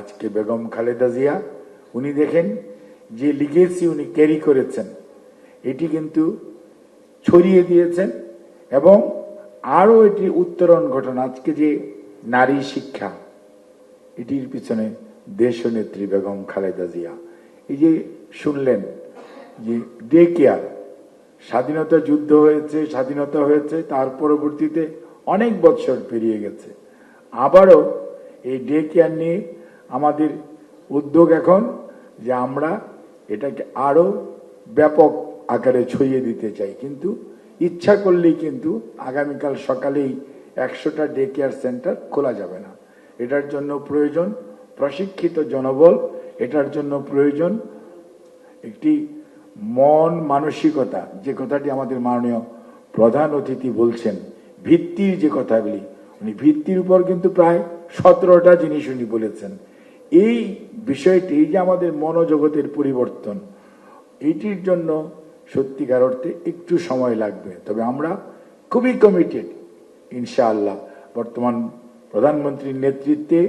আজকে বেগম খালেদা জিয়া উনি দেখেন যে লিগেসি উনি ক্যারি করেছেন এটি কিন্তু ছড়িয়ে দিয়েছেন এবং আরো এটি উত্তরণ ঘটনা। আজকে যে নারী শিক্ষা এটির পিছনে দেশনেত্রী বেগম খালেদা জিয়া। এই যে শুনলেন যে ডে কেয়ার, স্বাধীনতা যুদ্ধ হয়েছে, স্বাধীনতা হয়েছে, তার পরবর্তীতে অনেক বছর পেরিয়ে গেছে, আবারও এই ডে কেয়ার নিয়ে আমাদের উদ্যোগ এখন যে আমরা এটাকে আরো ব্যাপক আকারে ছড়িয়ে দিতে চাই। কিন্তু ইচ্ছা করলেই কিন্তু আগামীকাল সকালেই 100টা ডে কেয়ার সেন্টার খোলা যাবে না। এটার জন্য প্রয়োজন প্রশিক্ষিত জনবল, এটার জন্য প্রয়োজন একটি মন মানসিকতা, যে কথাটি আমাদের মাননীয় প্রধান অতিথি বলছেন, ভিত্তির যে কথাগুলি, উনি ভিত্তির উপর কিন্তু প্রায় 17টা জিনিস উনি বলেছেন। এই বিষয়টি যে আমাদের মনোজগতের পরিবর্তন, এইটির জন্য সত্যিকার অর্থে একটু সময় লাগবে, তবে আমরা খুবই কমিটেড ইনশাআল্লাহ। বর্তমান প্রধানমন্ত্রীর নেতৃত্বে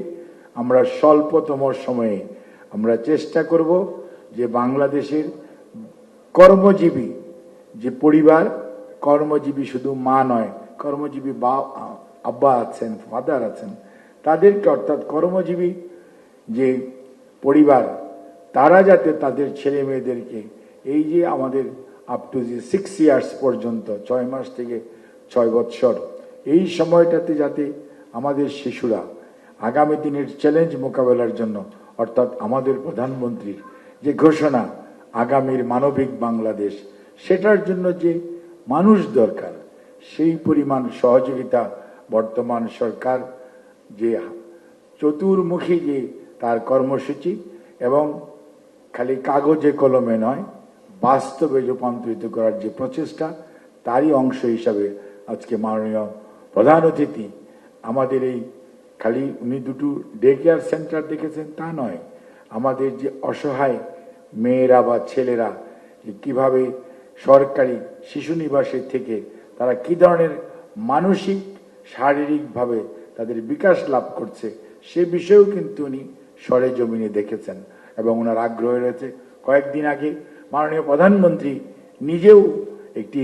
আমরা স্বল্পতম সময়ে আমরা চেষ্টা করব যে বাংলাদেশের কর্মজীবী যে পরিবার, কর্মজীবী শুধু মা নয়, কর্মজীবী আব্বা আছেন, ফাদার আছেন, তাদেরকে অর্থাৎ কর্মজীবী যে পরিবার, তারা যাতে তাদের ছেলে মেয়েদেরকে এই যে আমাদের আপ টু যে 6 ইয়ার্স পর্যন্ত, 6 মাস থেকে 6 বৎসর, এই সময়টাতে যাতে আমাদের শিশুরা আগামী দিনের চ্যালেঞ্জ মোকাবেলার জন্য, অর্থাৎ আমাদের প্রধানমন্ত্রীর যে ঘোষণা আগামীর মানবিক বাংলাদেশ, সেটার জন্য যে মানুষ দরকার, সেই পরিমাণ সহযোগিতা বর্তমান সরকার যে চতুর্মুখী যে তার কর্মসূচি এবং খালি কাগজে কলমে নয়, বাস্তবে রূপান্তরিত করার যে প্রচেষ্টা, তারই অংশ হিসাবে আজকে মাননীয় প্রধান অতিথি আমাদের এই খালি উনি দুটো ডে কেয়ার সেন্টার দেখেছেন তা নয়, আমাদের যে অসহায় মেয়েরা বা ছেলেরা যে কিভাবে সরকারি শিশু নিবাসে থেকে তারা কি ধরনের মানসিক শারীরিকভাবে তাদের বিকাশ লাভ করছে, সে বিষয়েও কিন্তু উনি সরেজমিনে দেখেছেন এবং ওনার আগ্রহ রয়েছে। কয়েকদিন আগে মাননীয় প্রধানমন্ত্রী নিজেও একটি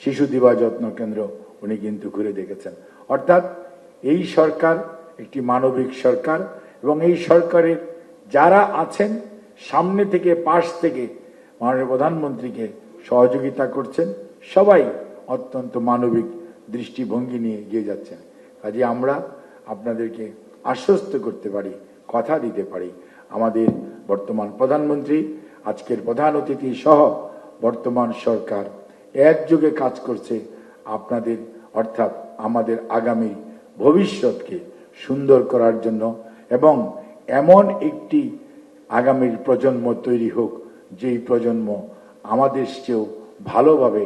শিশু দিবা যত্ন কেন্দ্র উনি কিন্তু ঘুরে দেখেছেন। অর্থাৎ এই সরকার একটি মানবিক সরকার এবং এই সরকারের যারা আছেন সামনে থেকে পাশ থেকে মাননীয় প্রধানমন্ত্রীকে সহযোগিতা করছেন, সবাই অত্যন্ত মানবিক দৃষ্টিভঙ্গি নিয়ে এগিয়ে যাচ্ছেন। কাজে আমরা আপনাদেরকে আশ্বস্ত করতে পারি, কথা দিতে পারি, আমাদের বর্তমান প্রধানমন্ত্রী, আজকের প্রধান অতিথি সহ বর্তমান সরকার একযোগে কাজ করছে আপনাদের অর্থাৎ আমাদের আগামী ভবিষ্যৎকে সুন্দর করার জন্য এবং এমন একটি আগামীর প্রজন্ম তৈরি হোক যেই প্রজন্ম আমাদের চেয়েও ভালোভাবে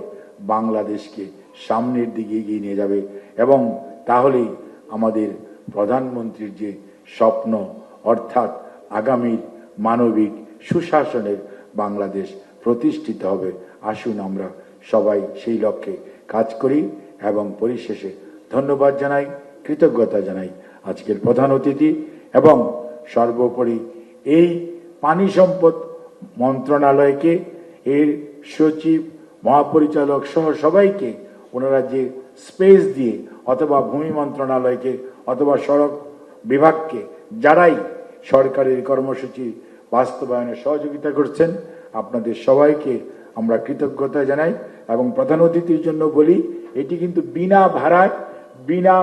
বাংলাদেশকে সামনের দিকে এগিয়ে নিয়ে যাবে এবং তাহলেই আমাদের প্রধানমন্ত্রীর যে স্বপ্ন অর্থাৎ আগামীর মানবিক সুশাসনের বাংলাদেশ প্রতিষ্ঠিত হবে। আসুন আমরা সবাই সেই লক্ষ্যে কাজ করি এবং পরিশেষে ধন্যবাদ জানাই, কৃতজ্ঞতা জানাই আজকের প্রধান অতিথি এবং সর্বোপরি এই পানি সম্পদ মন্ত্রণালয়কে, এর সচিব, মহাপরিচালক সহ সবাইকে ওনারা যে স্পেস দিয়ে অথবা ভূমি মন্ত্রণালয়কে অথবা সড়ক বিভাগকে যারাই সরকারের কর্মসূচি বাস্তবায়নে সহযোগিতা করছেন, আপনাদের সবাইকে আমরা কৃতজ্ঞতা জানাই এবং প্রধান অতিথির জন্য বলি এটি কিন্তু বিনা ভাড়ায়, বিনা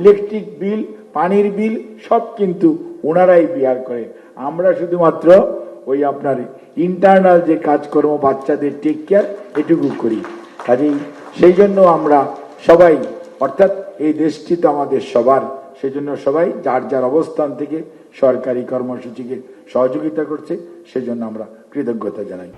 ইলেকট্রিক বিল, পানির বিল সব কিন্তু ওনারাই বিয়ার করে। আমরা শুধুমাত্র ওই আপনার ইন্টারনাল যে কাজকর্ম, বাচ্চাদের টেক কেয়ার, এটুকু করি। কাজেই সেই জন্য আমরা সবাই অর্থাৎ এই দেশটি তো আমাদের সবার, সেজন্য সবাই যার যার অবস্থান থেকে সরকারি কর্মসূচিকে সহযোগিতা করছে, সেজন্য আমরা কৃতজ্ঞতা জানাই।